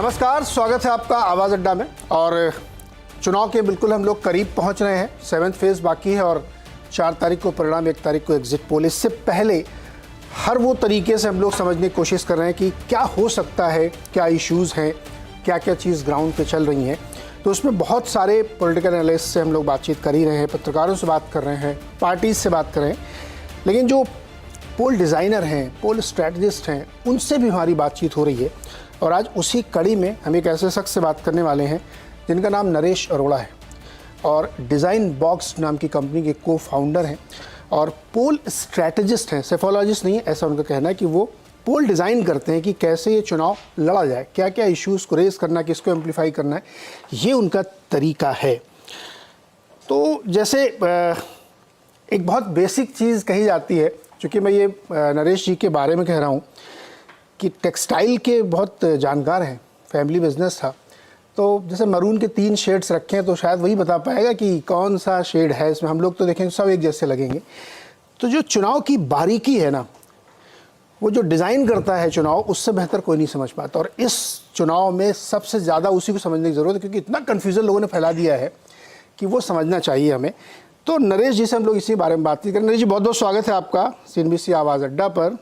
नमस्कार, स्वागत है आपका आवाज़ अड्डा में। और चुनाव के बिल्कुल हम लोग करीब पहुंच रहे हैं। 7th फेज़ बाकी है और 4 तारीख को परिणाम, 1 तारीख को एग्जिट पोल। इससे पहले हर वो तरीके से हम लोग समझने की कोशिश कर रहे हैं कि क्या हो सकता है, क्या इश्यूज़ हैं, क्या क्या चीज़ ग्राउंड पे चल रही हैं। तो उसमें बहुत सारे पॉलिटिकल एनालिस्ट से हम लोग बातचीत कर ही रहे हैं, पत्रकारों से बात कर रहे हैं, पार्टीज से बात कर रहे हैं, लेकिन जो पोल डिज़ाइनर हैं, पोल स्ट्रैटेजिस्ट हैं, उनसे भी हमारी बातचीत हो रही है। और आज उसी कड़ी में हम एक ऐसे शख्स से बात करने वाले हैं जिनका नाम नरेश अरोड़ा है और डिज़ाइन बॉक्स नाम की कंपनी के को फाउंडर हैं और पोल स्ट्रैटेजिस्ट हैं, सेफोलॉजिस्ट नहीं है, ऐसा उनका कहना है कि वो पोल डिज़ाइन करते हैं कि कैसे ये चुनाव लड़ा जाए, क्या क्या इश्यूज़ को रेज़ करना है, किसको एम्पलीफाई करना है, ये उनका तरीका है। तो जैसे एक बहुत बेसिक चीज़ कही जाती है, चूँकि मैं ये नरेश जी के बारे में कह रहा हूँ कि टेक्सटाइल के बहुत जानकार हैं, फैमिली बिजनेस था। तो जैसे मरून के 3 शेड्स रखे हैं तो शायद वही बता पाएगा कि कौन सा शेड है इसमें। हम लोग तो देखेंगे सब एक जैसे लगेंगे। तो जो चुनाव की बारीकी है ना, वो जो डिज़ाइन करता है चुनाव, उससे बेहतर कोई नहीं समझ पाता। और इस चुनाव में सबसे ज़्यादा उसी को समझने की ज़रूरत है, क्योंकि इतना कन्फ्यूज़न लोगों ने फैला दिया है कि वो समझना चाहिए हमें। तो नरेश जी से हम लोग इसी बारे में बात करें। नरेश जी, बहुत बहुत स्वागत है आपका CNBC आवाज़ अड्डा पर।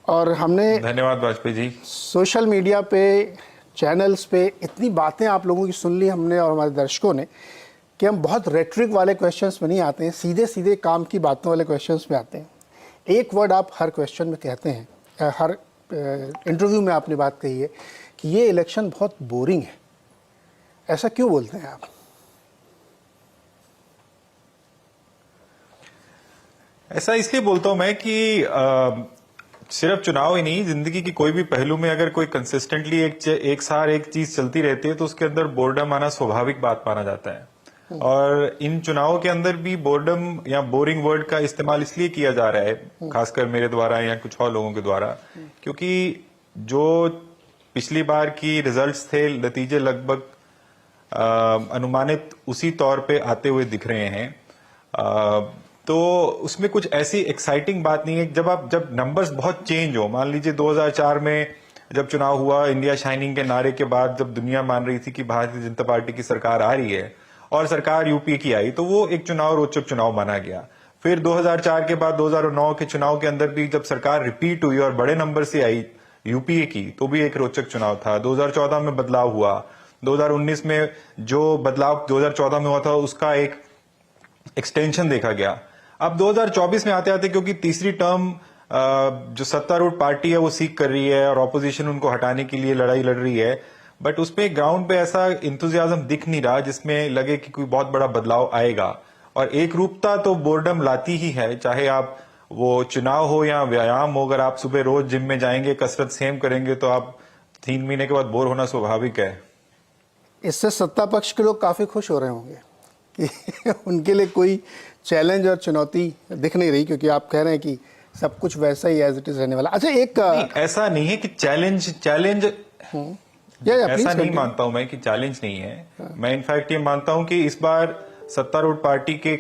और हमने, धन्यवाद वाजपेयी जी, सोशल मीडिया पे, चैनल्स पे इतनी बातें आप लोगों की सुन ली हमने और हमारे दर्शकों ने कि हम बहुत रेट्रिक वाले क्वेश्चंस में नहीं आते हैं, सीधे सीधे काम की बातों वाले क्वेश्चंस में आते हैं। एक वर्ड आप हर क्वेश्चन में कहते हैं, हर इंटरव्यू में आपने बात कही है कि ये इलेक्शन बहुत बोरिंग है। ऐसा क्यों बोलते हैं आप? ऐसा इसलिए बोलता हूं मैं कि सिर्फ चुनाव ही नहीं, जिंदगी की कोई भी पहलू में अगर कोई कंसिस्टेंटली एक सार एक चीज चलती रहती है तो उसके अंदर बोर्डम आना स्वाभाविक बात माना जाता है। और इन चुनावों के अंदर भी बोर्डम या बोरिंग वर्ड का इस्तेमाल इसलिए किया जा रहा है, खासकर मेरे द्वारा या कुछ और लोगों के द्वारा, क्योंकि जो पिछली बार की रिजल्ट्स थे, नतीजे लगभग अनुमानित उसी तौर पे आते हुए दिख रहे हैं। तो उसमें कुछ ऐसी एक्साइटिंग बात नहीं है। जब नंबर्स बहुत चेंज हो, मान लीजिए 2004 में जब चुनाव हुआ, इंडिया शाइनिंग के नारे के बाद जब दुनिया मान रही थी कि भारतीय जनता पार्टी की सरकार आ रही है और सरकार यूपीए की आई, तो वो एक चुनाव रोचक चुनाव माना गया। फिर 2004 के बाद 2009 के चुनाव के अंदर भी जब सरकार रिपीट हुई और बड़े नंबर से आई यूपीए की, तो भी एक रोचक चुनाव था। 2014 में बदलाव हुआ, 2019 में जो बदलाव 2014 में हुआ था उसका एक एक्सटेंशन देखा गया। अब 2024 में आते आते, क्योंकि तीसरी टर्म जो सत्तारूढ़ पार्टी है वो सीख कर रही है और ऑपोजिशन उनको हटाने के लिए लड़ाई लड़ रही है, बट उसमें ग्राउंड पे ऐसा इंतुजियाज्म दिख नहीं रहा जिसमें लगे कि कोई बहुत बड़ा बदलाव आएगा। और एक रूपता तो बोर्डम लाती ही है, चाहे आप वो चुनाव हो या व्यायाम हो। अगर आप सुबह रोज जिम में जाएंगे, कसरत सेम करेंगे, तो आप 3 महीने के बाद बोर होना स्वाभाविक है। इससे सत्ता पक्ष के लोग काफ़ी खुश हो रहे होंगे कि उनके लिए कोई चैलेंज और चुनौती दिख नहीं रही, क्योंकि आप कह रहे हैं कि सब कुछ वैसा ही एज इट इज रहने वाला। अच्छा, एक ऐसा नहीं है कि चैलेंज ऐसा नहीं मानता हूं मैं कि चैलेंज नहीं है। मैं इनफैक्ट ये मानता हूं कि इस बार सत्तारूढ़ पार्टी के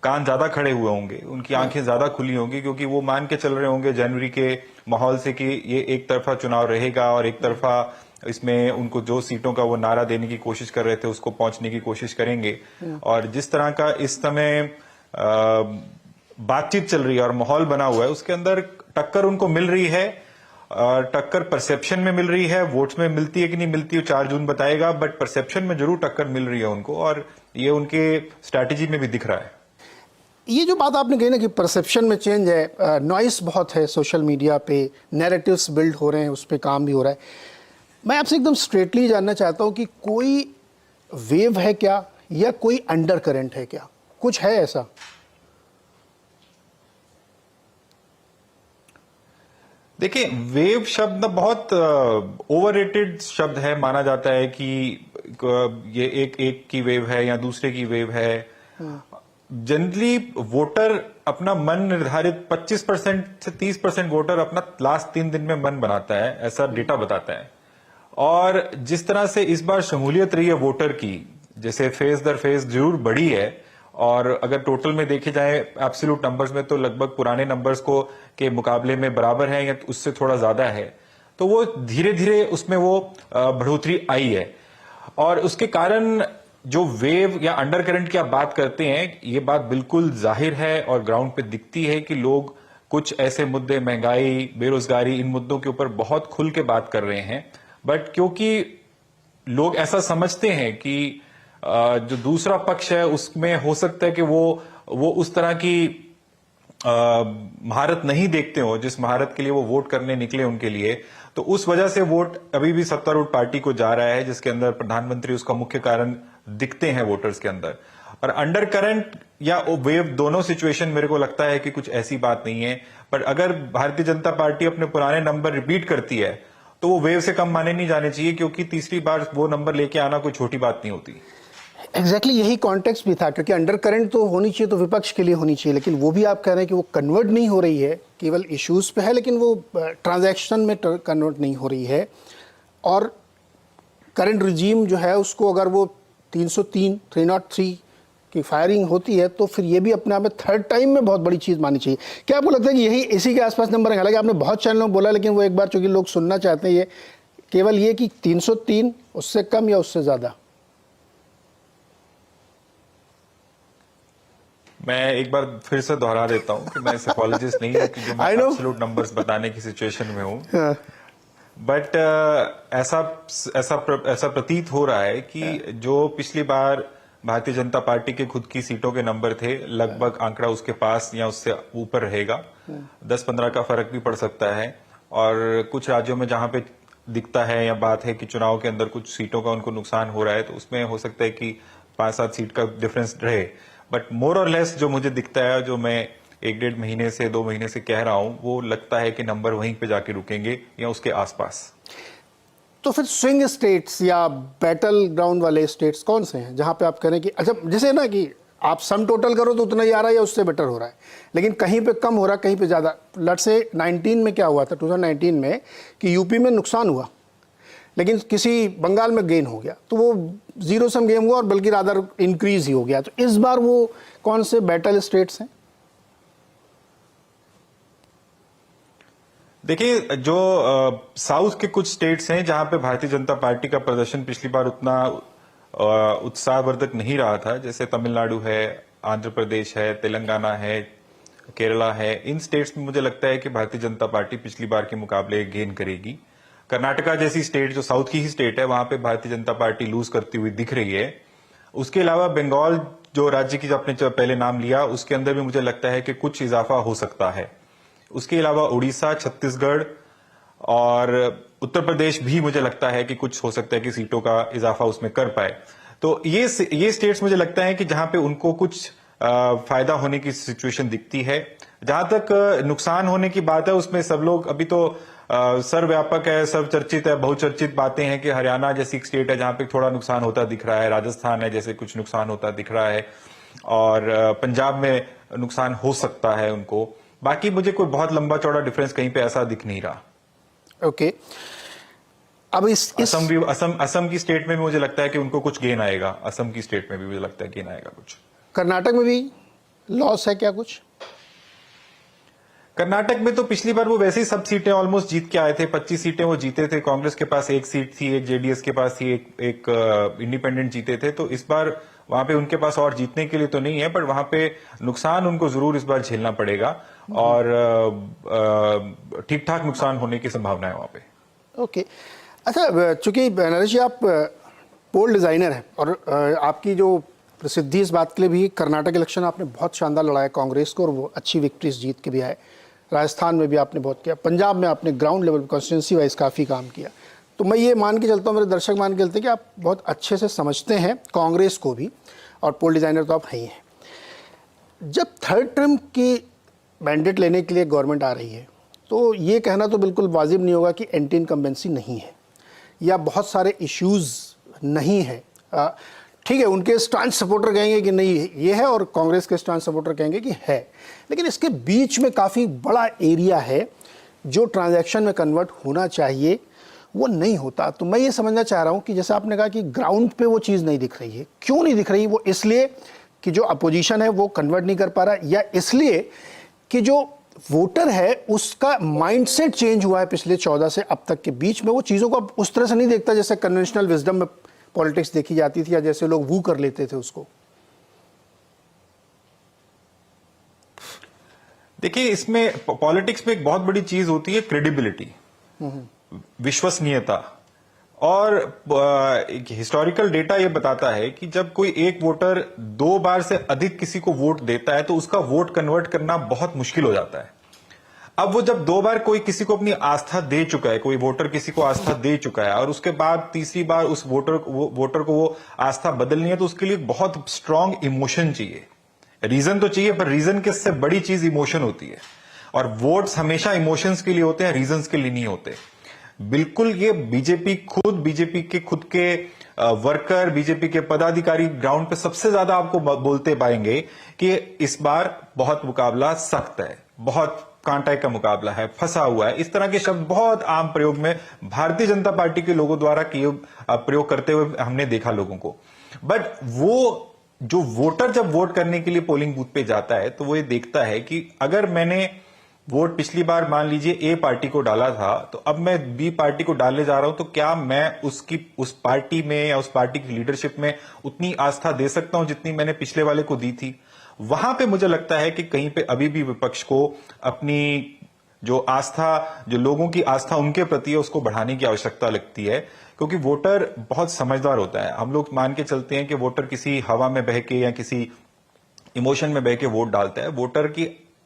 कान ज्यादा खड़े हुए होंगे, उनकी आंखें ज्यादा खुली होंगी, क्योंकि वो मान के चल रहे होंगे जनवरी के माहौल से कि ये एक तरफा चुनाव रहेगा और एक तरफा इसमें उनको जो सीटों का वो नारा देने की कोशिश कर रहे थे उसको पहुंचने की कोशिश करेंगे। और जिस तरह का इस समय बातचीत चल रही है और माहौल बना हुआ है, उसके अंदर टक्कर उनको मिल रही है। टक्कर परसेप्शन में मिल रही है, वोट्स में मिलती है कि नहीं मिलती है 4 जून बताएगा, बट परसेप्शन में जरूर टक्कर मिल रही है उनको, और ये उनके स्ट्रैटेजी में भी दिख रहा है। ये जो बात आपने कही ना कि परसेप्शन में चेंज है, नॉइस बहुत है सोशल मीडिया पे, नैरेटिव्स बिल्ड हो रहे हैं, उस पर काम भी हो रहा है। मैं आपसे एकदम स्ट्रेटली जानना चाहता हूं कि कोई वेव है क्या, या कोई अंडर करंट है क्या, कुछ है ऐसा? देखिए, वेव शब्द बहुत ओवररेटेड शब्द है। माना जाता है कि ये एक की वेव है या दूसरे की वेव है। जनरली वोटर अपना मन निर्धारित 25% से 30% वोटर अपना लास्ट 3 दिन में मन बनाता है, ऐसा डेटा बताता है। और जिस तरह से इस बार शमूलियत रही है वोटर की, जैसे फेज दर फेज जरूर बढ़ी है, और अगर टोटल में देखे जाए एब्सोल्यूट नंबर्स में तो लगभग पुराने नंबर्स को के मुकाबले में बराबर है या उससे थोड़ा ज्यादा है। तो वो धीरे धीरे उसमें वो बढ़ोतरी आई है। और उसके कारण जो वेव या अंडर करंट की आप बात करते हैं, ये बात बिल्कुल जाहिर है और ग्राउंड पे दिखती है कि लोग कुछ ऐसे मुद्दे, महंगाई, बेरोजगारी, इन मुद्दों के ऊपर बहुत खुल के बात कर रहे हैं। बट क्योंकि लोग ऐसा समझते हैं कि जो दूसरा पक्ष है उसमें हो सकता है कि वो उस तरह की महारत नहीं देखते हो जिस महारत के लिए वो वोट करने निकले उनके लिए, तो उस वजह से वोट अभी भी सत्तारूढ़ पार्टी को जा रहा है, जिसके अंदर प्रधानमंत्री उसका मुख्य कारण दिखते हैं वोटर्स के अंदर। और अंडर करंट या वेव दोनों सिचुएशन मेरे को लगता है कि कुछ ऐसी बात नहीं है। पर अगर भारतीय जनता पार्टी अपने पुराने नंबर रिपीट करती है तो वो वेव से कम माने नहीं जाने चाहिए, क्योंकि तीसरी बार वो नंबर लेके आना कोई छोटी बात नहीं होती। एग्जैक्टली यही कॉन्टेक्स्ट भी था, क्योंकि अंडर करंट तो होनी चाहिए, तो विपक्ष के लिए होनी चाहिए, लेकिन वो भी आप कह रहे हैं कि वो कन्वर्ट नहीं हो रही है, केवल इश्यूज पे है, लेकिन वो ट्रांजैक्शन में कन्वर्ट नहीं हो रही है। और करंट रिजीम जो है उसको अगर वो 303 की फायरिंग होती है तो फिर ये भी अपने आप में थर्ड टाइम में बहुत बड़ी चीज़ मानी चाहिए। क्या आपको लगता है कि यही इसी के आसपास नंबर है? हालांकि आपने बहुत चैनलों में बोला, लेकिन वो एक बार चूंकि लोग सुनना चाहते हैं, ये केवल ये कि 303 उससे कम या उससे ज़्यादा? मैं एक बार फिर से दोहरा देता हूं कि मैं साइकोलॉजिस्ट नहीं हूं कि जो मैं एब्सोल्यूट नंबर्स बताने की सिचुएशन में हूं। बट ऐसा प्रतीत हो रहा है कि जो पिछली बार भारतीय जनता पार्टी के खुद की सीटों के नंबर थे, लगभग आंकड़ा उसके पास या उससे ऊपर रहेगा। 10-15 का फर्क भी पड़ सकता है। और कुछ राज्यों में जहां पे दिखता है या बात है कि चुनाव के अंदर कुछ सीटों का उनको नुकसान हो रहा है, तो उसमें हो सकता है कि 5-7 सीट का डिफरेंस रहे। बट मोर और लेस जो मुझे दिखता है, जो मैं 1-1.5 महीने से 2 महीने से कह रहा हूं, वो लगता है कि नंबर वहीं पे जाके रुकेंगे या उसके आसपास। तो फिर स्विंग स्टेट्स या बैटल ग्राउंड वाले स्टेट्स कौन से हैं जहां पे आप कह रहे हैं कि अच्छा, जैसे ना कि आप सम टोटल करो तो उतना ही आ रहा है या उससे बेटर हो रहा है, लेकिन कहीं पे कम हो रहा है, कहीं पे ज़्यादा। लट से 19 में क्या हुआ था, 2019 में, कि यूपी में नुकसान हुआ लेकिन किसी बंगाल में गेन हो गया, तो वो जीरो सम गेम हुआ और बल्कि रादर इंक्रीज ही हो गया। तो इस बार वो कौन से बैटल स्टेट्स हैं? देखिए, जो साउथ के कुछ स्टेट्स हैं जहां पे भारतीय जनता पार्टी का प्रदर्शन पिछली बार उतना उत्साहवर्धक नहीं रहा था, जैसे तमिलनाडु है, आंध्र प्रदेश है, तेलंगाना है, केरला है। इन स्टेट्स में मुझे लगता है कि भारतीय जनता पार्टी पिछली बार के मुकाबले गेन करेगी। कर्नाटका जैसी स्टेट, जो साउथ की ही स्टेट है, वहां पे भारतीय जनता पार्टी लूज करती हुई दिख रही है। उसके अलावा बंगाल, जो राज्य की आपने पहले नाम लिया, उसके अंदर भी मुझे लगता है कि कुछ इजाफा हो सकता है। उसके अलावा उड़ीसा, छत्तीसगढ़ और उत्तर प्रदेश भी मुझे लगता है कि कुछ हो सकता है कि सीटों का इजाफा उसमें कर पाए। तो ये स्टेट्स मुझे लगता है कि जहां पे उनको कुछ फायदा होने की सिचुएशन दिखती है। जहां तक नुकसान होने की बात है, उसमें सब लोग अभी तो सर्वव्यापक है, सर्वचर्चित है, बहुचर्चित बातें हैं कि हरियाणा जैसी एक स्टेट है जहां पे थोड़ा नुकसान होता दिख रहा है, राजस्थान है जैसे कुछ नुकसान होता दिख रहा है, और पंजाब में नुकसान हो सकता है उनको। बाकी मुझे कोई बहुत लंबा चौड़ा डिफरेंस कहीं पे ऐसा दिख नहीं रहा। ओके। अब असम की स्टेट में भी मुझे लगता है कि उनको कुछ गेन आएगा। असम की स्टेट में भी मुझे लगता है गेन आएगा कुछ। कर्नाटक में भी लॉस है क्या कुछ? कर्नाटक में तो पिछली बार वो वैसे ही सब सीटें ऑलमोस्ट जीत के आए थे। 25 सीटें वो जीते थे। कांग्रेस के पास 1 सीट थी, एक जेडीएस के पास थी, एक इंडिपेंडेंट जीते थे। तो इस बार वहां पे उनके पास और जीतने के लिए तो नहीं है, पर वहां पे नुकसान उनको जरूर इस बार झेलना पड़ेगा और ठीक ठाक नुकसान होने की संभावना है वहां पे। ओके। अच्छा, चूंकि नरेश जी आप पोल डिजाइनर हैं और आपकी जो प्रसिद्धि इस बात के लिए भी, कर्नाटक इलेक्शन आपने बहुत शानदार लड़ाया कांग्रेस को और वो अच्छी विक्ट्रीज जीत के भी आए। राजस्थान में भी आपने बहुत किया, पंजाब में आपने ग्राउंड लेवल कॉन्स्टिट्यूंसी वाइज काफ़ी काम किया। तो मैं ये मान के चलता हूँ, मेरे दर्शक मान के चलते हैं कि आप बहुत अच्छे से समझते हैं कांग्रेस को भी, और पोल डिज़ाइनर तो आप हैं ही हैं। जब थर्ड टर्म की मैंडेट लेने के लिए गवर्नमेंट आ रही है, तो ये कहना तो बिल्कुल वाजिब नहीं होगा कि एंटी इनकम्बेंसी नहीं है या बहुत सारे इश्यूज़ नहीं है। ठीक है, उनके स्टांस सपोर्टर कहेंगे कि नहीं ये है, और कांग्रेस के स्टांस सपोर्टर कहेंगे कि है, लेकिन इसके बीच में काफ़ी बड़ा एरिया है जो ट्रांजैक्शन में कन्वर्ट होना चाहिए, वो नहीं होता। तो मैं ये समझना चाह रहा हूँ कि जैसे आपने कहा कि ग्राउंड पे वो चीज़ नहीं दिख रही है, क्यों नहीं दिख रही? वो इसलिए कि जो अपोजिशन है वो कन्वर्ट नहीं कर पा रहा, या इसलिए कि जो वोटर है उसका माइंडसेट चेंज हुआ है पिछले 14 से अब तक के बीच में। वो चीज़ों को अब उस तरह से नहीं देखता जैसे कन्वेंशनल विजडम में पॉलिटिक्स देखी जाती थी या जैसे लोग वू कर लेते थे उसको। देखिए, इसमें पॉलिटिक्स में एक बहुत बड़ी चीज होती है क्रेडिबिलिटी, विश्वसनीयता। और एक हिस्टोरिकल डेटा ये बताता है कि जब कोई एक वोटर 2 बार से अधिक किसी को वोट देता है तो उसका वोट कन्वर्ट करना बहुत मुश्किल हो जाता है। अब वो जब 2 बार कोई किसी को अपनी आस्था दे चुका है, कोई वोटर किसी को आस्था दे चुका है और उसके बाद तीसरी बार उस वोटर को वो आस्था बदलनी है, तो उसके लिए बहुत स्ट्रांग इमोशन चाहिए। रीजन तो चाहिए, पर रीजन के से बड़ी चीज इमोशन होती है, और वोट्स हमेशा इमोशंस के लिए होते हैं, रीजंस के लिए नहीं होते। बिल्कुल ये बीजेपी के खुद के वर्कर, बीजेपी के पदाधिकारी ग्राउंड पे सबसे ज्यादा आपको बोलते पाएंगे कि इस बार बहुत मुकाबला सख्त है, बहुत कांटे का मुकाबला है, फंसा हुआ है। इस तरह के शब्द बहुत आम प्रयोग में भारतीय जनता पार्टी के लोगों द्वारा किए प्रयोग करते हुए हमने देखा लोगों को। बट वो जो वोटर जब वोट करने के लिए पोलिंग बूथ पे जाता है तो वो ये देखता है कि अगर मैंने वोट पिछली बार मान लीजिए ए पार्टी को डाला था, तो अब मैं बी पार्टी को डालने जा रहा हूं, तो क्या मैं उस पार्टी में या उस पार्टी की लीडरशिप में उतनी आस्था दे सकता हूं जितनी मैंने पिछले वाले को दी थी। वहां पे मुझे लगता है कि कहीं पे अभी भी विपक्ष को अपनी जो आस्था, जो लोगों की आस्था उनके प्रति है, उसको बढ़ाने की आवश्यकता लगती है, क्योंकि वोटर बहुत समझदार होता है। हम लोग मान के चलते हैं कि वोटर किसी हवा में बह के या किसी इमोशन में बह के वोट डालता है। वोटर की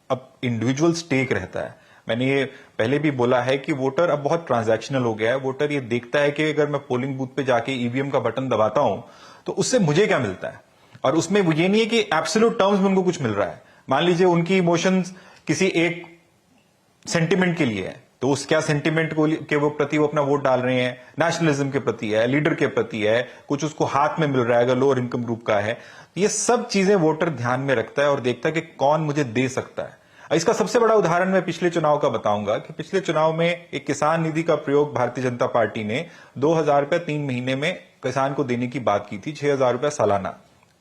अब इंडिविजुअल स्टेक रहता है। मैंने ये पहले भी बोला है कि वोटर अब बहुत ट्रांजैक्शनल हो गया है। वोटर ये देखता है कि अगर मैं पोलिंग बूथ पे जाके ईवीएम का बटन दबाता हूं तो उससे मुझे क्या मिलता है, और उसमें ये नहीं है कि एब्सोल्यूट टर्म्स में उनको कुछ मिल रहा है। मान लीजिए उनकी इमोशंस किसी एक सेंटिमेंट के लिए है, तो उस क्या सेंटिमेंट को के वो प्रति वो अपना वोट डाल रहे हैं, नेशनलिज्म के प्रति है, लीडर के प्रति है, कुछ उसको हाथ में मिल रहा है अगर लोअर इनकम ग्रुप का है। ये सब चीजें वोटर ध्यान में रखता है और देखता है कि कौन मुझे दे सकता है। इसका सबसे बड़ा उदाहरण मैं पिछले चुनाव का बताऊंगा कि पिछले चुनाव में एक किसान निधि का प्रयोग भारतीय जनता पार्टी ने 2000 रुपया 3 महीने में किसान को देने की बात की थी, 6000 रुपया सालाना।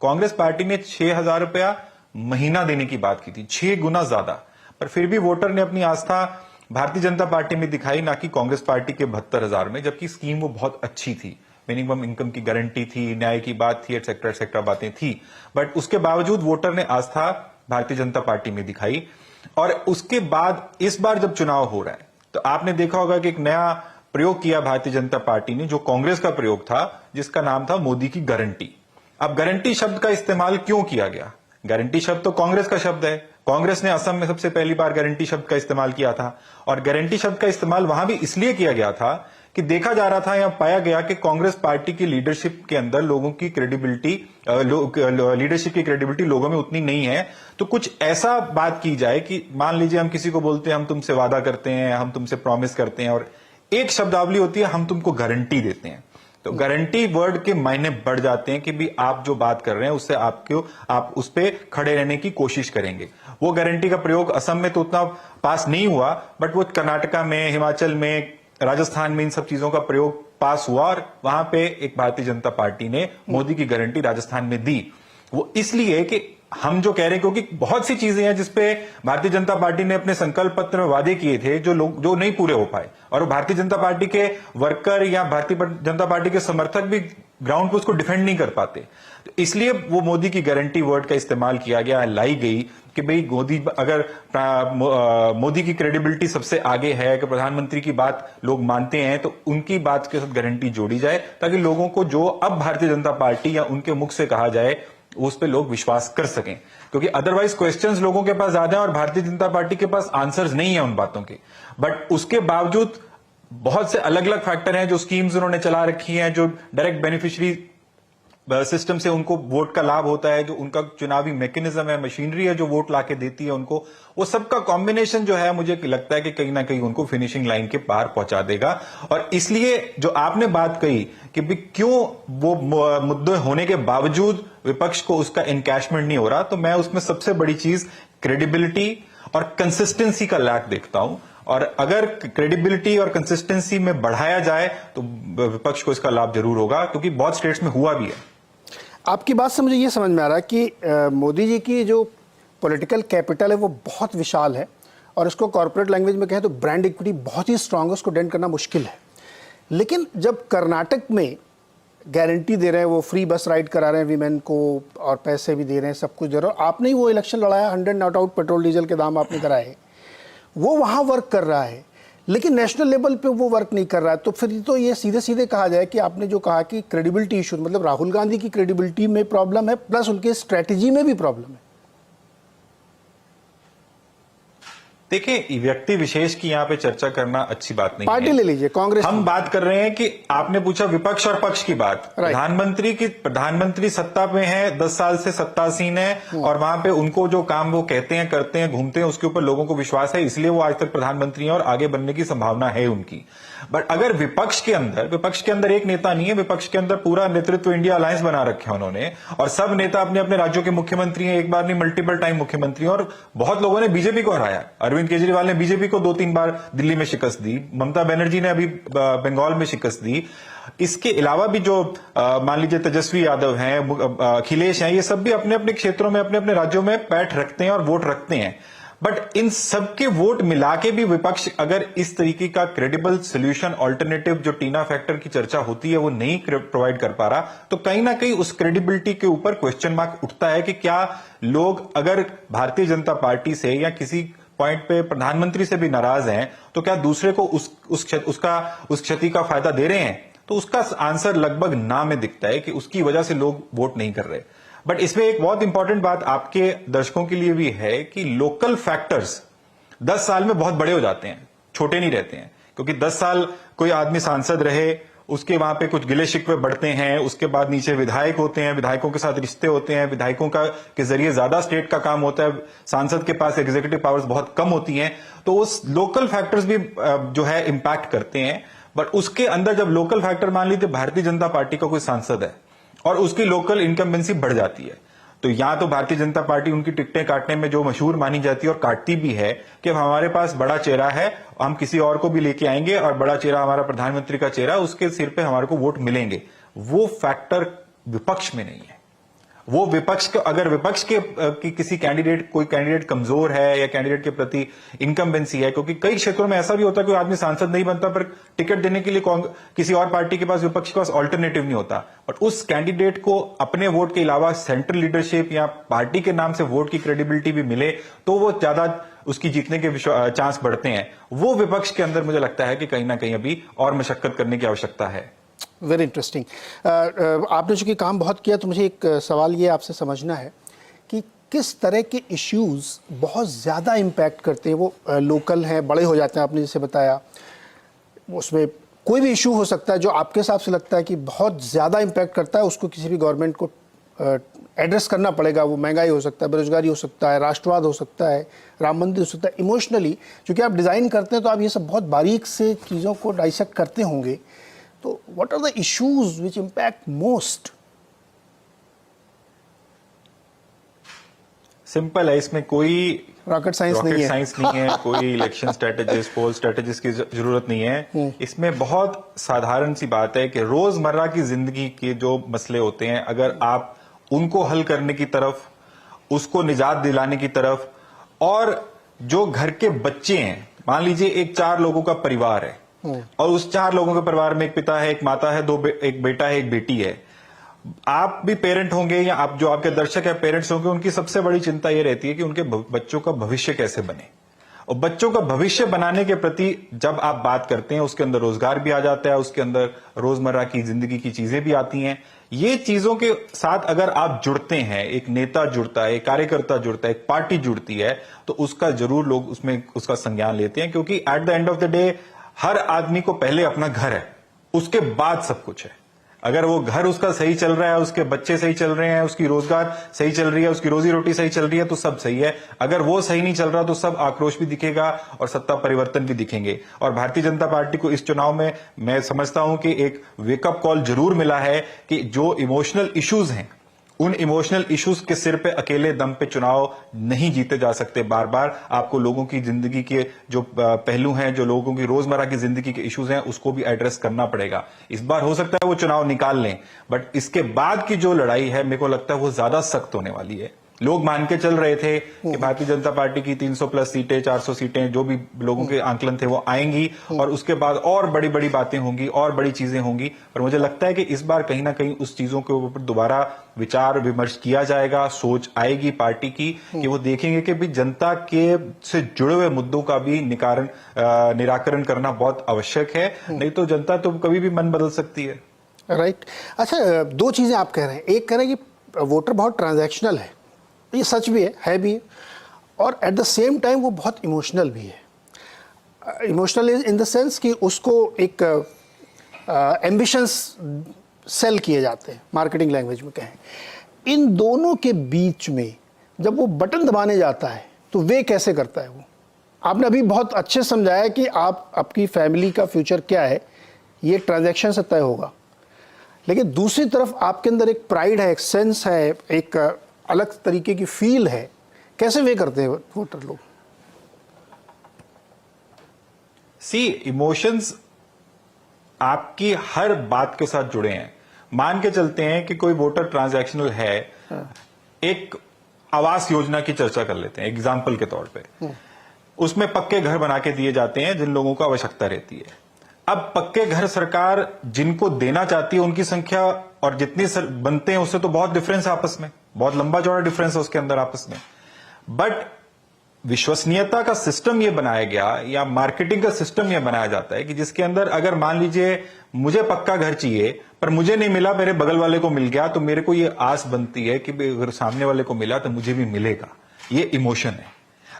कांग्रेस पार्टी ने 6000 रुपया महीना देने की बात की थी, 6 गुना ज्यादा। पर फिर भी वोटर ने अपनी आस्था भारतीय जनता पार्टी में दिखाई, ना कि कांग्रेस पार्टी के 72,000 में, जबकि स्कीम वो बहुत अच्छी थी। मिनिमम इनकम की गारंटी थी, न्याय की बात थी, एक्सेट्रा एक्सेट्रा बातें थी। बट उसके बावजूद वोटर ने आस्था भारतीय जनता पार्टी में दिखाई। और उसके बाद इस बार जब चुनाव हो रहा है तो आपने देखा होगा कि एक नया प्रयोग किया भारतीय जनता पार्टी ने, जो कांग्रेस का प्रयोग था, जिसका नाम था मोदी की गारंटी। अब गारंटी शब्द का इस्तेमाल क्यों किया गया? गारंटी शब्द तो कांग्रेस का शब्द है। कांग्रेस ने असम में सबसे पहली बार गारंटी शब्द का इस्तेमाल किया था, और गारंटी शब्द का इस्तेमाल वहां भी इसलिए किया गया था कि देखा जा रहा था या पाया गया कि कांग्रेस पार्टी की लीडरशिप के अंदर लोगों की क्रेडिबिलिटी, लीडरशिप की क्रेडिबिलिटी लोगों में उतनी नहीं है। तो कुछ ऐसा बात की जाए कि मान लीजिए हम किसी को बोलते हैं हम तुमसे वादा करते हैं, हम तुमसे प्रॉमिस करते हैं, और एक शब्दावली होती है हम तुमको गारंटी देते हैं। तो गारंटी वर्ड के मायने बढ़ जाते हैं कि भी आप जो बात कर रहे हैं उससे आप उस पे खड़े रहने की कोशिश करेंगे। वो गारंटी का प्रयोग असम में तो उतना पास नहीं हुआ, बट वो कर्नाटका में, हिमाचल में, राजस्थान में इन सब चीजों का प्रयोग पास हुआ, और वहां पे एक भारतीय जनता पार्टी ने मोदी की गारंटी राजस्थान में दी। वो इसलिए कि हम जो कह रहे हैं, क्योंकि बहुत सी चीजें हैं जिसपे भारतीय जनता पार्टी ने अपने संकल्प पत्र में वादे किए थे जो नहीं पूरे हो पाए, और भारतीय जनता पार्टी के वर्कर या भारतीय जनता पार्टी के समर्थक भी ग्राउंड पे उसको डिफेंड नहीं कर पाते। तो इसलिए वो मोदी की गारंटी वर्ड का इस्तेमाल किया गया, लाई गई कि भाई मोदी, अगर मोदी की क्रेडिबिलिटी सबसे आगे है, कि प्रधानमंत्री की बात लोग मानते हैं, तो उनकी बात के साथ गारंटी जोड़ी जाए, ताकि लोगों को जो अब भारतीय जनता पार्टी या उनके मुख से कहा जाए उस पे लोग विश्वास कर सकें। क्योंकि अदरवाइज क्वेश्चंस लोगों के पास ज्यादा है और भारतीय जनता पार्टी के पास आंसर्स नहीं है उन बातों के। बट उसके बावजूद बहुत से अलग अलग फैक्टर हैं, जो स्कीम्स उन्होंने चला रखी हैं, जो डायरेक्ट बेनिफिशियरी सिस्टम से उनको वोट का लाभ होता है, जो उनका चुनावी मैकेनिज्म है, मशीनरी है जो वोट लाके देती है उनको, वो सबका कॉम्बिनेशन जो है मुझे लगता है कि कहीं ना कहीं उनको फिनिशिंग लाइन के पार पहुंचा देगा। और इसलिए जो आपने बात कही कि भी क्यों वो मुद्दे होने के बावजूद विपक्ष को उसका एनकैशमेंट नहीं हो रहा, तो मैं उसमें सबसे बड़ी चीज क्रेडिबिलिटी और कंसिस्टेंसी का लैक देखता हूं। और अगर क्रेडिबिलिटी और कंसिस्टेंसी में बढ़ाया जाए तो विपक्ष को इसका लाभ जरूर होगा, क्योंकि बहुत स्टेट्स में हुआ भी है। आपकी बात से मुझे ये समझ में आ रहा है कि मोदी जी की जो पॉलिटिकल कैपिटल है वो बहुत विशाल है, और इसको कॉर्पोरेट लैंग्वेज में कहें तो ब्रांड इक्विटी बहुत ही स्ट्रांग है, उसको डेंट करना मुश्किल है। लेकिन जब कर्नाटक में गारंटी दे रहे हैं, वो फ्री बस राइड करा रहे हैं वीमेन को और पैसे भी दे रहे हैं, सब कुछ दे रहे हैं, आपने ही वो इलेक्शन लड़ाया, 100 नॉट आउट पेट्रोल डीजल के दाम आपने कराए, वो वहाँ वर्क कर रहा है, लेकिन नेशनल लेवल पे वो वर्क नहीं कर रहा है। तो फिर तो ये सीधे सीधे कहा जाए कि आपने जो कहा कि क्रेडिबिलिटी इशू, मतलब राहुल गांधी की क्रेडिबिलिटी में प्रॉब्लम है, प्लस उनके स्ट्रेटजी में भी प्रॉब्लम है। देखिए, व्यक्ति विशेष की यहाँ पे चर्चा करना अच्छी बात नहीं है। पार्टी ले लीजिए, कांग्रेस। हम बात कर रहे हैं कि आपने पूछा विपक्ष और पक्ष की बात। प्रधानमंत्री सत्ता में है, 10 साल से सत्तासीन है, और वहां पे उनको जो काम वो कहते हैं, करते हैं, घूमते हैं, उसके ऊपर लोगों को विश्वास है, इसलिए वो आज तक प्रधानमंत्री हैं और आगे बनने की संभावना है उनकी। बट अगर विपक्ष के अंदर एक नेता नहीं है, विपक्ष के अंदर पूरा नेतृत्व इंडिया अलायंस बना रखे हैं उन्होंने, और सब नेता अपने अपने राज्यों के मुख्यमंत्री हैं, एक बार नहीं मल्टीपल टाइम मुख्यमंत्री हैं, और बहुत लोगों ने बीजेपी को हराया। अरविंद केजरीवाल ने बीजेपी को 2-3 बार दिल्ली में शिकस्त दी, ममता बनर्जी ने अभी बंगाल में शिकस्त दी। इसके अलावा भी जो मान लीजिए तेजस्वी यादव हैं, अखिलेश हैं, ये सब भी अपने अपने क्षेत्रों में, अपने अपने राज्यों में पैठ रखते हैं और वोट रखते हैं। बट इन सबके वोट मिला के भी विपक्ष अगर इस तरीके का क्रेडिबल सोल्यूशन, ऑल्टरनेटिव, जो टीना फैक्टर की चर्चा होती है, वो नहीं प्रोवाइड कर पा रहा, तो कहीं ना कहीं उस क्रेडिबिलिटी के ऊपर क्वेश्चन मार्क उठता है कि क्या लोग अगर भारतीय जनता पार्टी से या किसी पॉइंट पे प्रधानमंत्री से भी नाराज हैं, तो क्या दूसरे को उस क्षति का फायदा दे रहे हैं? तो उसका आंसर लगभग ना में दिखता है कि उसकी वजह से लोग वोट नहीं कर रहे। बट इसमें एक बहुत इंपॉर्टेंट बात आपके दर्शकों के लिए भी है कि लोकल फैक्टर्स 10 साल में बहुत बड़े हो जाते हैं, छोटे नहीं रहते हैं। क्योंकि 10 साल कोई आदमी सांसद रहे, उसके वहां पे कुछ गिले शिकवे बढ़ते हैं, उसके बाद नीचे विधायक होते हैं, विधायकों के साथ रिश्ते होते हैं, विधायकों के जरिए ज्यादा स्टेट का काम होता है, सांसद के पास एग्जीक्यूटिव पावर्स बहुत कम होती हैं, तो उस लोकल फैक्टर्स भी जो है इंपैक्ट करते हैं। बट उसके अंदर जब लोकल फैक्टर, मान लीजिए भारतीय जनता पार्टी का कोई सांसद है और उसकी लोकल इनकम्बेंसी बढ़ जाती है, तो यहां तो भारतीय जनता पार्टी उनकी टिकटें काटने में जो मशहूर मानी जाती है और काटती भी है कि हमारे पास बड़ा चेहरा है, हम किसी और को भी लेके आएंगे और बड़ा चेहरा हमारा प्रधानमंत्री का चेहरा, उसके सिर पे हमारे को वोट मिलेंगे। वो फैक्टर विपक्ष में नहीं है। वो विपक्ष के, अगर विपक्ष के किसी कोई कैंडिडेट कमजोर है या कैंडिडेट के प्रति इनकम्बेंसी है, क्योंकि कई क्षेत्रों में ऐसा भी होता है कि आदमी सांसद नहीं बनता पर टिकट देने के लिए किसी और पार्टी के पास, विपक्ष के पास ऑल्टरनेटिव नहीं होता, बट उस कैंडिडेट को अपने वोट के अलावा सेंट्रल लीडरशिप या पार्टी के नाम से वोट की क्रेडिबिलिटी भी मिले, तो वो ज्यादा उसकी जीतने के चांस बढ़ते हैं। वो विपक्ष के अंदर मुझे लगता है कि कहीं ना कहीं अभी और मशक्कत करने की आवश्यकता है। Very interesting. आपने चूंकि काम बहुत किया, तो मुझे एक सवाल ये आपसे समझना है कि किस तरह के इश्यूज बहुत ज़्यादा इम्पैक्ट करते हैं। वो लोकल हैं, बड़े हो जाते हैं, आपने जैसे बताया, उसमें कोई भी इशू हो सकता है जो आपके हिसाब से लगता है कि बहुत ज़्यादा इम्पैक्ट करता है, उसको किसी भी गवर्नमेंट को एड्रेस करना पड़ेगा। वो महंगाई हो सकता है, बेरोजगारी हो सकता है, राष्ट्रवाद हो सकता है, राम मंदिर हो सकता है। इमोशनली क्योंकि आप डिज़ाइन करते हैं तो आप ये सब बहुत बारीक से चीज़ों को डाइसेक्ट करते होंगे, तो what are the issues which impact most? Simple है, इसमें कोई रॉकेट साइंस नहीं है, कोई इलेक्शन स्ट्रेटेजिस्ट, पोल स्ट्रेटेजिस्ट की जरूरत नहीं है। इसमें बहुत साधारण सी बात है कि रोजमर्रा की जिंदगी के जो मसले होते हैं, अगर आप उनको हल करने की तरफ, उसको निजात दिलाने की तरफ, और जो घर के बच्चे हैं, मान लीजिए एक 4 लोगों का परिवार है और उस 4 लोगों के परिवार में एक पिता है, एक माता है, एक बेटा है, एक बेटी है। आप भी पेरेंट होंगे या आप जो आपके दर्शक है पेरेंट्स होंगे, उनकी सबसे बड़ी चिंता यह रहती है कि उनके बच्चों का भविष्य कैसे बने। और बच्चों का भविष्य बनाने के प्रति जब आप बात करते हैं, उसके अंदर रोजगार भी आ जाता है, उसके अंदर रोजमर्रा की जिंदगी की चीजें भी आती हैं। ये चीजों के साथ अगर आप जुड़ते हैं, एक नेता जुड़ता है, एक कार्यकर्ता जुड़ता है, एक पार्टी जुड़ती है, तो उसका जरूर लोग उसमें उसका संज्ञान लेते हैं, क्योंकि at the end of the day हर आदमी को पहले अपना घर है, उसके बाद सब कुछ है। अगर वो घर उसका सही चल रहा है, उसके बच्चे सही चल रहे हैं, उसकी रोजगार सही चल रही है, उसकी रोजी रोटी सही चल रही है, तो सब सही है। अगर वो सही नहीं चल रहा तो सब आक्रोश भी दिखेगा और सत्ता परिवर्तन भी दिखेंगे। और भारतीय जनता पार्टी को इस चुनाव में मैं समझता हूं कि एक वेकअप कॉल जरूर मिला है कि जो इमोशनल इश्यूज हैं, उन इमोशनल इश्यूज के सिर पे अकेले दम पे चुनाव नहीं जीते जा सकते। बार बार आपको लोगों की जिंदगी के जो पहलू हैं, जो लोगों की रोजमर्रा की जिंदगी के इश्यूज हैं, उसको भी एड्रेस करना पड़ेगा। इस बार हो सकता है वो चुनाव निकाल लें, बट इसके बाद की जो लड़ाई है, मेरे को लगता है वो ज्यादा सख्त होने वाली है। लोग मान के चल रहे थे कि भारतीय जनता पार्टी की 300 प्लस सीटें, 400 सीटें, जो भी लोगों के आंकलन थे वो आएंगी और उसके बाद और बड़ी बड़ी बातें होंगी और बड़ी चीजें होंगी। पर मुझे लगता है कि इस बार कहीं ना कहीं उस चीजों के ऊपर दोबारा विचार विमर्श किया जाएगा, सोच आएगी पार्टी की कि वो देखेंगे कि भी जनता के से जुड़े हुए मुद्दों का भी निराकरण करना बहुत आवश्यक है, नहीं तो जनता तो कभी भी मन बदल सकती है। राइट। अच्छा, दो चीजें आप कह रहे हैं, एक कह रहे हैं कि वोटर बहुत ट्रांजैक्शनल है, ये सच भी है भी है, और एट द सेम टाइम वो बहुत इमोशनल भी है। इमोशनल इन द सेंस कि उसको एक एम्बिशंस सेल किए जाते हैं, मार्केटिंग लैंग्वेज में कहें। इन दोनों के बीच में जब वो बटन दबाने जाता है तो वे कैसे करता है वो? आपने अभी बहुत अच्छे समझाया कि आपकी फैमिली का फ्यूचर क्या है, ये ट्रांजैक्शन से तय होगा, लेकिन दूसरी तरफ आपके अंदर एक प्राइड है, एक सेंस है, एक अलग तरीके की फील है, कैसे वे करते हैं वोटर लोग? सी, इमोशंस आपकी हर बात के साथ जुड़े हैं। मान के चलते हैं कि कोई वोटर ट्रांजैक्शनल है, एक आवास योजना की चर्चा कर लेते हैं एग्जाम्पल के तौर पे। उसमें पक्के घर बना के दिए जाते हैं जिन लोगों को आवश्यकता रहती है। अब पक्के घर सरकार जिनको देना चाहती है उनकी संख्या और जितनी बनते हैं उससे तो बहुत डिफरेंस है आपस में, बहुत लंबा चौड़ा डिफरेंस है उसके अंदर आपस में। बट विश्वसनीयता का सिस्टम यह बनाया गया या मार्केटिंग का सिस्टम यह बनाया जाता है कि जिसके अंदर अगर मान लीजिए मुझे पक्का घर चाहिए पर मुझे नहीं मिला, मेरे बगल वाले को मिल गया, तो मेरे को यह आस बनती है कि अगर सामने वाले को मिला तो मुझे भी मिलेगा। ये इमोशन है।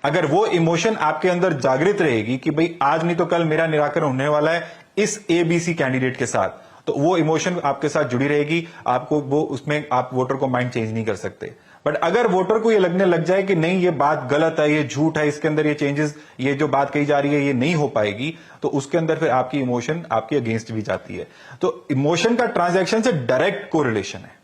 अगर वो इमोशन आपके अंदर जागृत रहेगी कि भाई आज नहीं तो कल मेरा निराकरण होने वाला है इस ABC कैंडिडेट के साथ, तो वो इमोशन आपके साथ जुड़ी रहेगी। आपको वो उसमें आप वोटर को माइंड चेंज नहीं कर सकते। बट अगर वोटर को ये लगने लग जाए कि नहीं ये बात गलत है, ये झूठ है, इसके अंदर ये चेंजेस, ये जो बात कही जा रही है ये नहीं हो पाएगी, तो उसके अंदर फिर आपकी इमोशन आपके अगेंस्ट भी जाती है। तो इमोशन का ट्रांजैक्शन से डायरेक्ट कोरिलेशन है।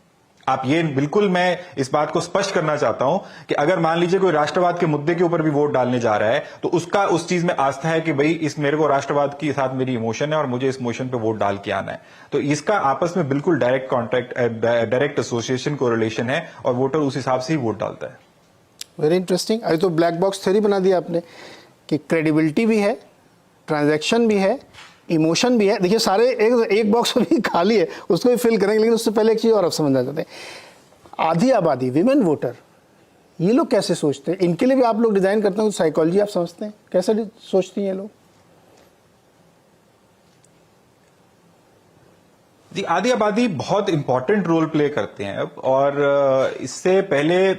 आप ये बिल्कुल, मैं इस बात को स्पष्ट करना चाहता हूं कि अगर मान लीजिए कोई राष्ट्रवाद के मुद्दे के ऊपर भी वोट डालने जा रहा है तो उसका उस चीज में आस्था है कि भाई इस मेरे को राष्ट्रवाद के साथ मेरी इमोशन है और मुझे इस इमोशन पे वोट डाल के आना है। तो इसका आपस में बिल्कुल direct contract, direct association correlation है और वोटर उस हिसाब से ही वोट डालता है। Very interesting. अभी तो ब्लैक बॉक्स थ्योरी बना दिया आपने कि क्रेडिबिलिटी भी है, ट्रांजैक्शन भी है, इमोशन भी है। देखिए सारे एक बॉक्स अभी खाली है, उसको भी फिल करेंगे, लेकिन उससे पहले एक चीज़ और आप समझना चाहते हैं। आधी आबादी, विमेन वोटर, ये लोग कैसे सोचते हैं? इनके लिए भी आप लोग डिज़ाइन करते हैं, साइकोलॉजी आप समझते हैं, कैसे सोचती हैं ये लोग? जी, आधी आबादी बहुत इंपॉर्टेंट रोल प्ले करते हैं अब। और इससे पहले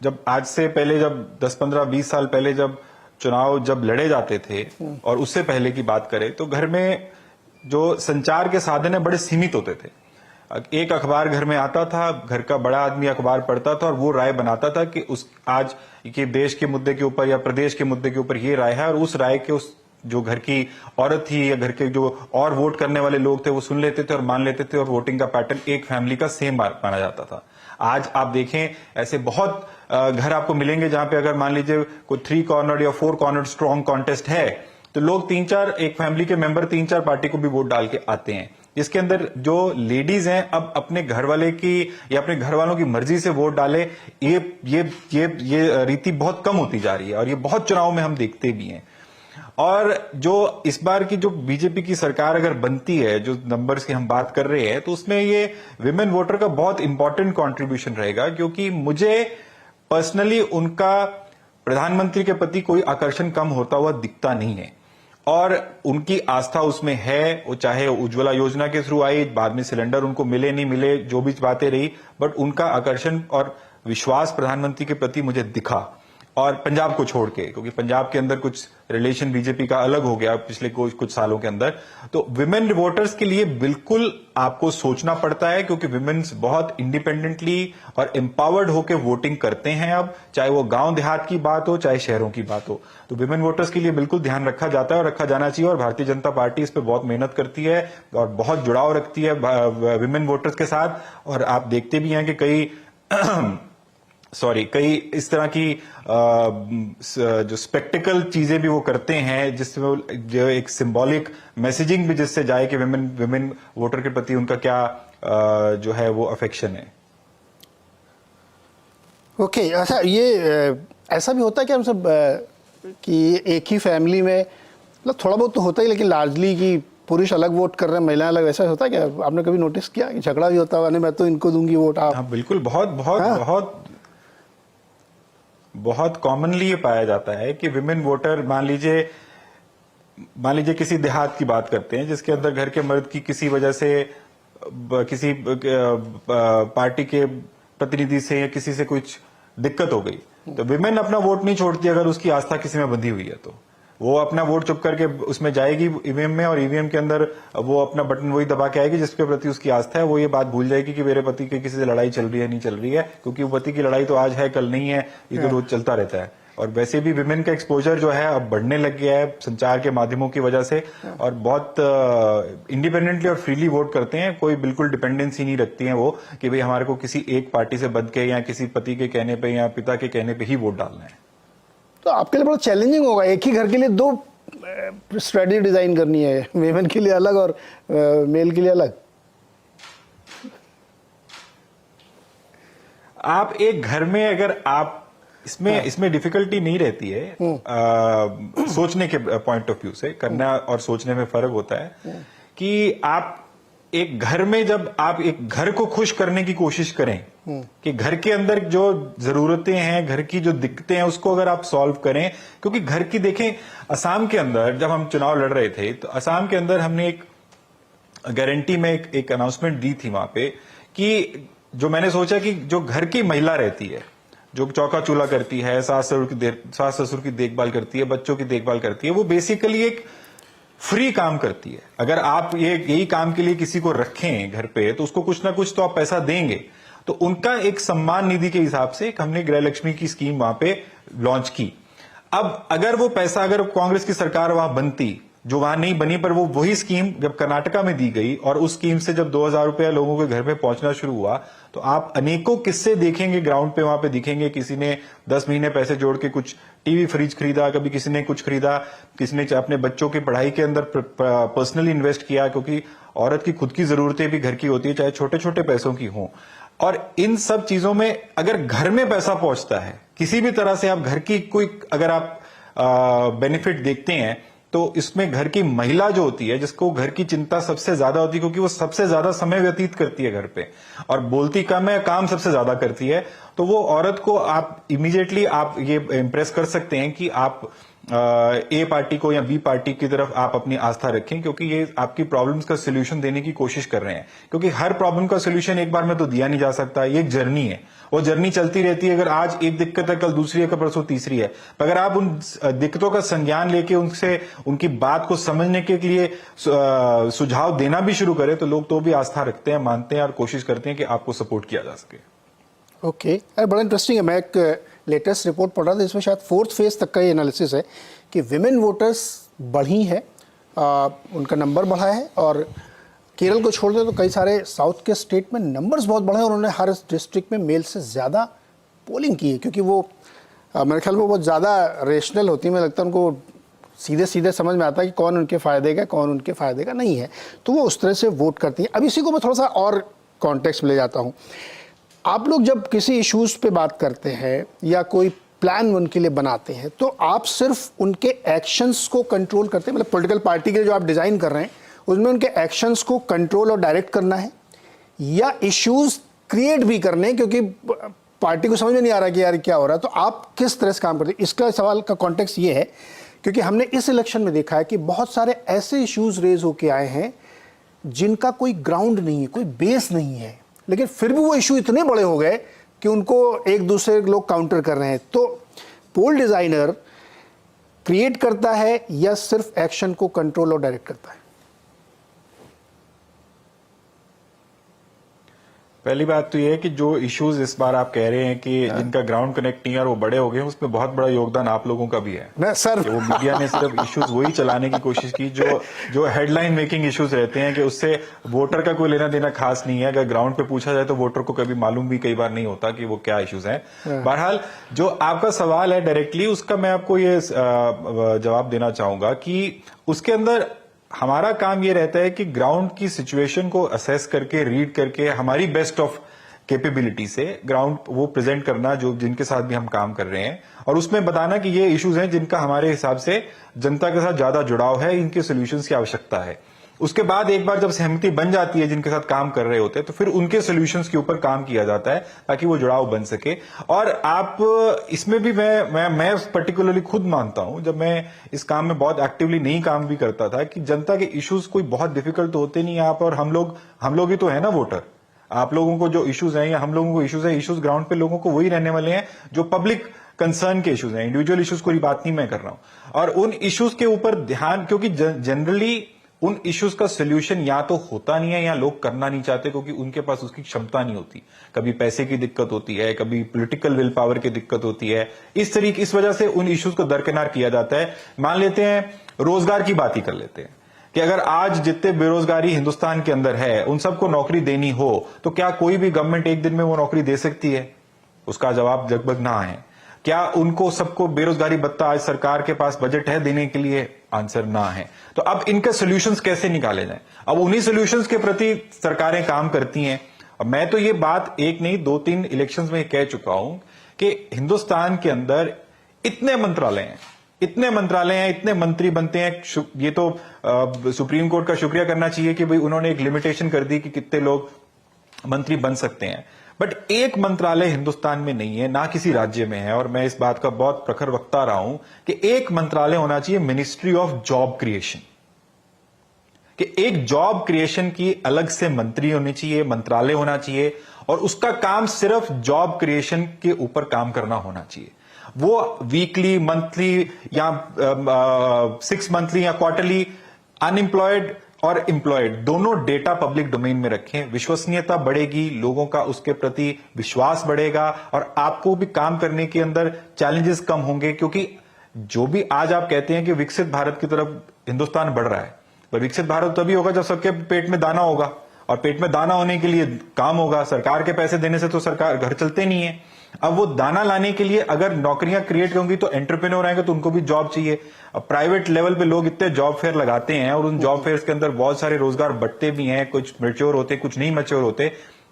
जब, आज से पहले जब 10, 15, 20 साल पहले जब चुनाव जब लड़े जाते थे और उससे पहले की बात करें तो घर में जो संचार के साधन है बड़े सीमित होते थे। एक अखबार घर में आता था, घर का बड़ा आदमी अखबार पढ़ता था और वो राय बनाता था कि उस आज के देश के मुद्दे के ऊपर या प्रदेश के मुद्दे के ऊपर ये राय है, और उस राय के उस जो घर की औरत थी या घर के जो और वोट करने वाले लोग थे वो सुन लेते थे और मान लेते थे, और वोटिंग का पैटर्न एक फैमिली का सेम माना जाता था। आज आप देखें ऐसे बहुत घर आपको मिलेंगे जहां पे अगर मान लीजिए कोई 3 कॉर्नर या 4 कॉर्नर स्ट्रॉन्ग कॉन्टेस्ट है तो लोग 3-4, एक फैमिली के मेंबर 3-4 पार्टी को भी वोट डाल के आते हैं, जिसके अंदर जो लेडीज हैं अब अपने घर वाले की या अपने घर वालों की मर्जी से वोट डाले, ये रीति बहुत कम होती जा रही है और ये बहुत चुनाव में हम देखते भी हैं। और जो इस बार की जो बीजेपी की सरकार अगर बनती है, जो नंबर्स की हम बात कर रहे हैं, तो उसमें ये विमेन वोटर का बहुत इंपॉर्टेंट कंट्रीब्यूशन रहेगा, क्योंकि मुझे पर्सनली उनका प्रधानमंत्री के प्रति कोई आकर्षण कम होता हुआ दिखता नहीं है और उनकी आस्था उसमें है। वो चाहे उज्ज्वला योजना के थ्रू आई, बाद में सिलेंडर उनको मिले नहीं मिले, जो भी बातें रही, बट उनका आकर्षण और विश्वास प्रधानमंत्री के प्रति मुझे दिखा। और पंजाब को छोड़ के, क्योंकि पंजाब के अंदर कुछ रिलेशन बीजेपी का अलग हो गया पिछले कुछ सालों के अंदर, तो विमेन वोटर्स के लिए बिल्कुल आपको सोचना पड़ता है, क्योंकि विमेन्स बहुत इंडिपेंडेंटली और एम्पावर्ड होकर वोटिंग करते हैं अब, चाहे वो गांव देहात की बात हो चाहे शहरों की बात हो। तो विमेन वोटर्स के लिए बिल्कुल ध्यान रखा जाता है और रखा जाना चाहिए, और भारतीय जनता पार्टी इस पर बहुत मेहनत करती है और बहुत जुड़ाव रखती है विमेन वोटर्स के साथ। और आप देखते भी हैं कि कई इस तरह की जो स्पेक्टिकल चीजें भी वो करते हैं, जिसमें जो एक सिंबॉलिक मैसेजिंग भी जिससे जाए कि विमेन वोटर के प्रति उनका क्या जो है वो अफेक्शन है। ओके, अच्छा ये ऐसा भी होता है कि हम सब कि एक ही फैमिली में मतलब थोड़ा बहुत तो होता ही, लेकिन लार्जली कि पुरुष अलग वोट कर रहे हैं, महिलाएं अलग, ऐसा होता है क्या? आपने कभी नोटिस किया कि झगड़ा भी होता है, नहीं मैं तो इनको दूंगी वोट आप? हाँ बिल्कुल, बहुत बहुत हाँ? बहुत बहुत कॉमनली ये पाया जाता है कि विमेन वोटर, मान लीजिए किसी देहात की बात करते हैं जिसके अंदर घर के मर्द की किसी वजह से किसी पार्टी के प्रतिनिधि से या किसी से कुछ दिक्कत हो गई, तो विमेन अपना वोट नहीं छोड़ती अगर उसकी आस्था किसी में बंधी हुई है। तो वो अपना वोट चुप करके उसमें जाएगी ईवीएम में, और ईवीएम के अंदर वो अपना बटन वही दबा के आएगी जिसके प्रति उसकी आस्था है। वो ये बात भूल जाएगी कि मेरे पति की किसी से लड़ाई चल रही है नहीं चल रही है, क्योंकि वो पति की लड़ाई तो आज है कल नहीं है, ये तो रोज चलता रहता है। और वैसे भी विमेन का एक्सपोजर जो है अब बढ़ने लग गया है संचार के माध्यमों की वजह से, और बहुत इंडिपेंडेंटली और फ्रीली वोट करते हैं। कोई बिल्कुल डिपेंडेंसी नहीं रखती हैं वो कि भाई हमारे को किसी एक पार्टी से बंध के या किसी पति के कहने पे या पिता के कहने पे ही वोट डालना है। तो आपके लिए बड़ा चैलेंजिंग होगा, एक ही घर के लिए दो स्ट्रेटजी डिजाइन करनी है, वेमेन के लिए अलग और मेल के लिए अलग। आप एक घर में अगर आप इसमें डिफिकल्टी नहीं रहती है, सोचने के पॉइंट ऑफ व्यू से करना और सोचने में फर्क होता है कि आप एक घर में जब आप एक घर को खुश करने की कोशिश करें कि घर के अंदर जो जरूरतें हैं, घर की जो दिक्कतें हैं, उसको अगर आप सॉल्व करें। क्योंकि घर की देखें, असम के अंदर जब हम चुनाव लड़ रहे थे तो असम के अंदर हमने एक गारंटी में एक अनाउंसमेंट दी थी वहां पे कि जो मैंने सोचा कि जो घर की महिला रहती है, जो चौका चूल्हा करती है, सास ससुर की देखभाल करती है, बच्चों की देखभाल करती है, वो बेसिकली एक फ्री काम करती है। अगर आप यही काम के लिए किसी को रखें घर पे तो उसको कुछ ना कुछ तो आप पैसा देंगे। तो उनका एक सम्मान निधि के हिसाब से हमने गृह लक्ष्मी की स्कीम वहां पे लॉन्च की। अब अगर वो पैसा, अगर कांग्रेस की सरकार वहां बनती, जो वहां नहीं बनी, पर वो वही स्कीम जब कर्नाटका में दी गई और उस स्कीम से जब 2000 रुपया लोगों के घर पे पहुंचना शुरू हुआ, तो आप अनेकों किस्से देखेंगे ग्राउंड पे, वहां पे दिखेंगे। किसी ने 10 महीने पैसे जोड़ के कुछ टीवी फ्रिज खरीदा, कभी किसी ने कुछ खरीदा, किसी ने अपने बच्चों की पढ़ाई के अंदर पर्सनली इन्वेस्ट किया, क्योंकि औरत की खुद की जरूरतें भी घर की होती है, चाहे छोटे छोटे पैसों की हों। और इन सब चीजों में अगर घर में पैसा पहुंचता है किसी भी तरह से, आप घर की कोई अगर आप बेनिफिट देखते हैं, तो इसमें घर की महिला जो होती है, जिसको घर की चिंता सबसे ज्यादा होती है, क्योंकि वो सबसे ज्यादा समय व्यतीत करती है घर पे और बोलती कम है, काम सबसे ज्यादा करती है, तो वो औरत को आप इमीडिएटली आप ये इंप्रेस कर सकते हैं कि आप ए पार्टी को या बी पार्टी की तरफ आप अपनी आस्था रखें, क्योंकि ये आपकी प्रॉब्लम्स का सोल्यूशन देने की कोशिश कर रहे हैं। क्योंकि हर प्रॉब्लम का सोल्यूशन एक बार में तो दिया नहीं जा सकता, ये एक जर्नी है, वो जर्नी चलती रहती है। अगर आज एक दिक्कत है, कल दूसरी है, कल परसों तीसरी है। अगर आप उन दिक्कतों का संज्ञान लेके उनसे उनकी बात को समझने के लिए सुझाव देना भी शुरू करें, तो लोग तो भी आस्था रखते हैं, मानते हैं और कोशिश करते हैं कि आपको सपोर्ट किया जा सके। ओके, अरे बड़ा इंटरेस्टिंग है। मैं एक लेटेस्ट रिपोर्ट पढ़ रहा था, इसमें शायद 4th फेज तक का ये एनालिसिस है कि विमेन वोटर्स बढ़ी हैं, उनका नंबर बढ़ा है, और केरल को छोड़ दे तो कई सारे साउथ के स्टेट में नंबर्स बहुत बढ़े हैं, और उन्होंने हर डिस्ट्रिक्ट में मेल से ज़्यादा पोलिंग की है, क्योंकि वो मेरे ख्याल में बहुत ज़्यादा रेशनल होती है। मुझे लगता है उनको सीधे सीधे समझ में आता है कि कौन उनके फ़ायदे का, कौन उनके फ़ायदे का नहीं है, तो वो उस तरह से वोट करती हैं। अब इसी को मैं थोड़ा सा और कॉन्टेक्स्ट में ले जाता हूँ। आप लोग जब किसी इश्यूज़ पे बात करते हैं या कोई प्लान उनके लिए बनाते हैं, तो आप सिर्फ उनके एक्शंस को कंट्रोल करते हैं, मतलब पॉलिटिकल पार्टी के लिए जो आप डिज़ाइन कर रहे हैं उसमें उनके एक्शंस को कंट्रोल और डायरेक्ट करना है, या इश्यूज़ क्रिएट भी करने, क्योंकि पार्टी को समझ में नहीं आ रहा कि यार क्या हो रहा है, तो आप किस तरह से काम करते हैं? इसका सवाल का कॉन्टेक्स्ट ये है क्योंकि हमने इस इलेक्शन में देखा है कि बहुत सारे ऐसे इश्यूज़ रेज होके आए हैं जिनका कोई ग्राउंड नहीं है, कोई बेस नहीं है, लेकिन फिर भी वो इशू इतने बड़े हो गए कि उनको एक दूसरे लोग काउंटर कर रहे हैं। तो पोल डिजाइनर क्रिएट करता है या सिर्फ एक्शन को कंट्रोल और डायरेक्ट करता है? पहली बात तो ये है कि जो इश्यूज इस बार आप कह रहे हैं कि जिनका ग्राउंड कनेक्ट नहीं है और वो बड़े हो गए, उसमें बहुत बड़ा योगदान आप लोगों का भी है सर। वो मीडिया ने सिर्फ इश्यूज वही चलाने की कोशिश की जो हेडलाइन मेकिंग इश्यूज रहते हैं, कि उससे वोटर का कोई लेना देना खास नहीं है। अगर ग्राउंड पे पूछा जाए तो वोटर को कभी मालूम भी कई बार नहीं होता कि वो क्या इश्यूज हैं। बहरहाल जो आपका सवाल है डायरेक्टली, उसका मैं आपको ये जवाब देना चाहूंगा कि उसके अंदर हमारा काम ये रहता है कि ग्राउंड की सिचुएशन को असेस करके, रीड करके, हमारी बेस्ट ऑफ कैपेबिलिटी से ग्राउंड वो प्रेजेंट करना जो जिनके साथ भी हम काम कर रहे हैं, और उसमें बताना कि ये इश्यूज हैं जिनका हमारे हिसाब से जनता के साथ ज्यादा जुड़ाव है, इनके सोल्यूशंस की आवश्यकता है। उसके बाद एक बार जब सहमति बन जाती है जिनके साथ काम कर रहे होते हैं, तो फिर उनके सॉल्यूशंस के ऊपर काम किया जाता है ताकि वो जुड़ाव बन सके। और आप इसमें भी मैं पर्टिकुलरली खुद मानता हूं, जब मैं इस काम में बहुत एक्टिवली नहीं काम भी करता था, कि जनता के इश्यूज कोई बहुत डिफिकल्ट तो होते नहीं आप और हम लोग ही तो है ना वोटर। आप लोगों को जो इश्यूज हैं या हम लोगों को इश्यूज है, इश्यूज ग्राउंड पे लोगों को वही रहने वाले हैं जो पब्लिक कंसर्न के इश्यूज हैं। इंडिविजुअल इश्यूज कोई बात नहीं मैं कर रहा हूं। और उन इश्यूज के ऊपर ध्यान, क्योंकि जनरली उन इश्यूज का सोल्यूशन या तो होता नहीं है या लोग करना नहीं चाहते क्योंकि उनके पास उसकी क्षमता नहीं होती। कभी पैसे की दिक्कत होती है, कभी पॉलिटिकल विल पावर की दिक्कत होती है। इस वजह से उन इश्यूज को दरकिनार किया जाता है। मान लेते हैं, रोजगार की बात ही कर लेते हैं कि अगर आज जितने बेरोजगारी हिंदुस्तान के अंदर है उन सबको नौकरी देनी हो तो क्या कोई भी गवर्नमेंट एक दिन में वो नौकरी दे सकती है? उसका जवाब लगभग ना है। क्या उनको सबको बेरोजगारी भत्ता आज सरकार के पास बजट है देने के लिए? आंसर ना है। तो अब इनके सॉल्यूशंस कैसे निकाले जाएं? अब उन्हीं सॉल्यूशंस के प्रति सरकारें काम करती हैं। अब मैं तो ये बात एक नहीं 2-3 इलेक्शंस में कह चुका हूं कि हिंदुस्तान के अंदर इतने मंत्रालय हैं, इतने मंत्री बनते हैं। ये तो सुप्रीम कोर्ट का शुक्रिया करना चाहिए कि भाई उन्होंने एक लिमिटेशन कर दी कि कितने लोग मंत्री बन सकते हैं। बट एक मंत्रालय हिंदुस्तान में नहीं है, ना किसी राज्य में है, और मैं इस बात का बहुत प्रखर वक्ता रहा हूं कि एक मंत्रालय होना चाहिए, मिनिस्ट्री ऑफ जॉब क्रिएशन, कि एक जॉब क्रिएशन की अलग से मंत्री होनी चाहिए, मंत्रालय होना चाहिए, और उसका काम सिर्फ जॉब क्रिएशन के ऊपर काम करना होना चाहिए। वो वीकली, मंथली या 6 मंथली या क्वार्टरली अनएम्प्लॉयड और एम्प्लॉयड दोनों डेटा पब्लिक डोमेन में रखें। विश्वसनीयता बढ़ेगी, लोगों का उसके प्रति विश्वास बढ़ेगा, और आपको भी काम करने के अंदर चैलेंजेस कम होंगे। क्योंकि जो भी आज आप कहते हैं कि विकसित भारत की तरफ हिंदुस्तान बढ़ रहा है, पर विकसित भारत तभी होगा जब सबके पेट में दाना होगा, और पेट में दाना होने के लिए काम होगा। सरकार के पैसे देने से तो सरकार घर चलते नहीं है। अब वो दाना लाने के लिए अगर नौकरियां क्रिएट होंगी तो एंटरप्रेन्योर आएंगे, तो उनको भी जॉब चाहिए। अब प्राइवेट लेवल पे लोग इतने जॉब फेयर लगाते हैं और उन जॉब फेयर्स के अंदर बहुत सारे रोजगार बटते भी हैं, कुछ मैच्योर होते, कुछ नहीं मैच्योर होते,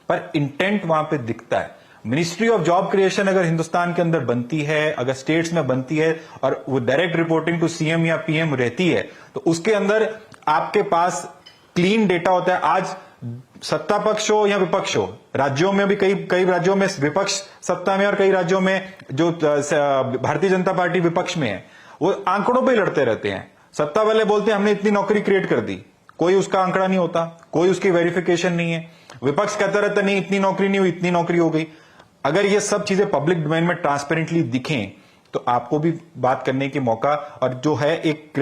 पर इंटेंट वहां पे दिखता है। मिनिस्ट्री ऑफ जॉब क्रिएशन अगर हिंदुस्तान के अंदर बनती है, अगर स्टेट्स में बनती है, और वो डायरेक्ट रिपोर्टिंग टू सीएम या पीएम रहती है, तो उसके अंदर आपके पास क्लीन डेटा होता है। आज सत्ता पक्ष हो या विपक्ष हो, राज्यों में भी कई राज्यों में विपक्ष सत्ता में और कई राज्यों में जो भारतीय जनता पार्टी विपक्ष में है, वो आंकड़ों पे लड़ते रहते हैं। सत्ता वाले बोलते हैं हमने इतनी नौकरी क्रिएट कर दी, कोई उसका आंकड़ा नहीं होता, कोई उसकी वेरिफिकेशन नहीं है। विपक्ष कहता रहता नहीं इतनी नौकरी नहीं हुई, इतनी नौकरी हो गई। अगर ये सब चीजें पब्लिक डोमेन में ट्रांसपेरेंटली दिखें तो आपको भी बात करने की मौका और जो है एक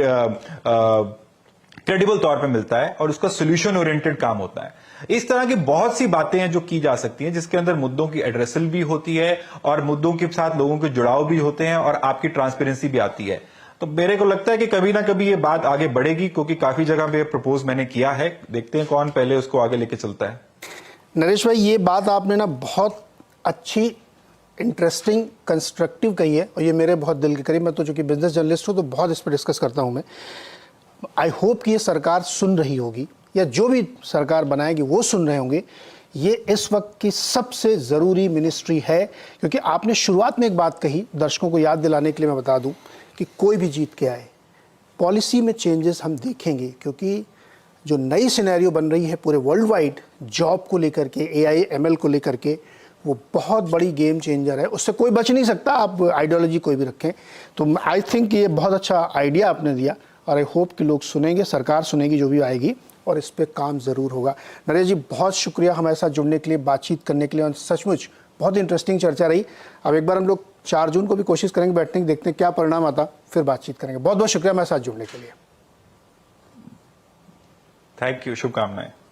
क्रेडिबल तौर पे मिलता है, और उसका सोल्यूशन ओरिएंटेड काम होता है। इस तरह की बहुत सी बातें हैं जो की जा सकती हैं, जिसके अंदर मुद्दों की एड्रेसल भी होती है और मुद्दों के साथ लोगों के जुड़ाव भी होते हैं और आपकी ट्रांसपेरेंसी भी आती है। तो मेरे को लगता है कि कभी ना कभी ये बात आगे बढ़ेगी, क्योंकि काफी जगह पे प्रपोज मैंने किया है। देखते हैं कौन पहले उसको आगे लेके चलता है। नरेश भाई, ये बात आपने ना बहुत अच्छी, इंटरेस्टिंग, कंस्ट्रक्टिव कही है, और ये मेरे बहुत दिल के करीब। मैं तो चूंकि बिजनेस जर्नलिस्ट हूँ तो बहुत इस पर डिस्कस करता हूँ मैं। आई होप कि ये सरकार सुन रही होगी, या जो भी सरकार बनाएगी वो सुन रहे होंगे। ये इस वक्त की सबसे ज़रूरी मिनिस्ट्री है, क्योंकि आपने शुरुआत में एक बात कही, दर्शकों को याद दिलाने के लिए मैं बता दूं कि कोई भी जीत के आए, पॉलिसी में चेंजेस हम देखेंगे, क्योंकि जो नई सिनेरियो बन रही है पूरे वर्ल्ड वाइड जॉब को लेकर के, AI ML को लेकर के, वो बहुत बड़ी गेम चेंजर है। उससे कोई बच नहीं सकता, आप आइडियोलॉजी कोई भी रखें। तो आई थिंक ये बहुत अच्छा आइडिया आपने दिया, और आई होप कि लोग सुनेंगे, सरकार सुनेगी जो भी आएगी, और इस पे काम ज़रूर होगा। नरेश जी, बहुत शुक्रिया हमारे साथ जुड़ने के लिए, बातचीत करने के लिए, और सचमुच बहुत इंटरेस्टिंग चर्चा रही। अब एक बार हम लोग 4 जून को भी कोशिश करेंगे बैठने की, देखते हैं क्या परिणाम आता, फिर बातचीत करेंगे। बहुत बहुत शुक्रिया हमारे साथ जुड़ने के लिए। थैंक यू, शुभकामनाएं।